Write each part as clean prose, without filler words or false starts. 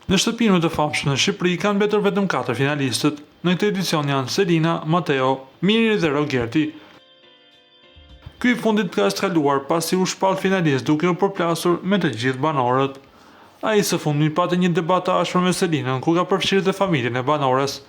Në shtëpinë më të famshme në Shqipëri kanë mbetur vetëm 4 finalistët. Në këtë edicion janë Selina, Mateo, Miri dhe Rogerti. Ky i fundit ka kaluar pasi u shpall finalist duke u përplasur me të gjithë banorët. Ai së fundmi pati një debat të ashpër me Selinën, ku ka përfshirë dhe familjen e banores.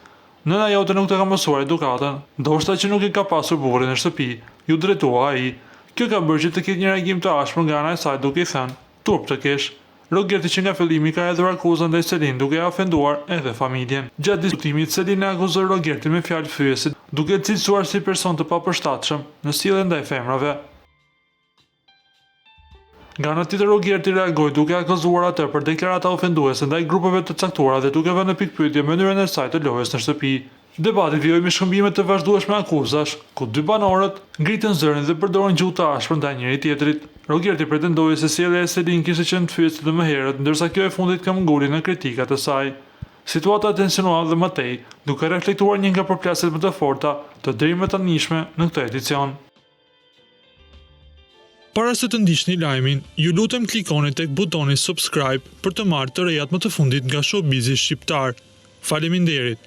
Nëna jote nuk të ka mësuar edukatën, ndoshta që nuk i ka pasur burrin në shtëpi, ju drejtua ai. Kjo ka bërë që të ketë një reagim të ashpër nga ana e saj duke i thënë: "Turp të kesh." Rogerti që nga fillimi ka hedhur akuzën ndaj Selinës duke ofenduar edhe familjen. Gjatë diskutimit Selina akuzoi Rogertin me fjalë fyese, duke e cilësuar si person të papërshtatshëm në sjellje ndaj femrave. Nga ana tjetër Rogerti reagoi duke akuzuar atë për deklarata ofenduese ndaj grupeve të caktuara dhe duke vënë në pikpyetje mënyrën e saj të lojës në shtëpi. Debati vijoi me shkëmbime të vazhdueshme akuzash, ku dy banorët ngritën zërin dhe përdorën gjuhë të ashpër ndaj njëri tjetrit. Rogerti pretendoi se sjellja e Selinës kishte qenë të fyesur më herët, ndërsa kjo e fundit ka ngulur në kritikat e saj. Situata tensionuar dhe më tej, duke reflektuar një nga përplasjet më të forta të deri më tanishme në këtë edicion. Para se të ndiqni lajmin, ju lutem klikoni tek butoni subscribe për të marrë të rejat më të fundit nga showbizi shqiptar. Faleminderit.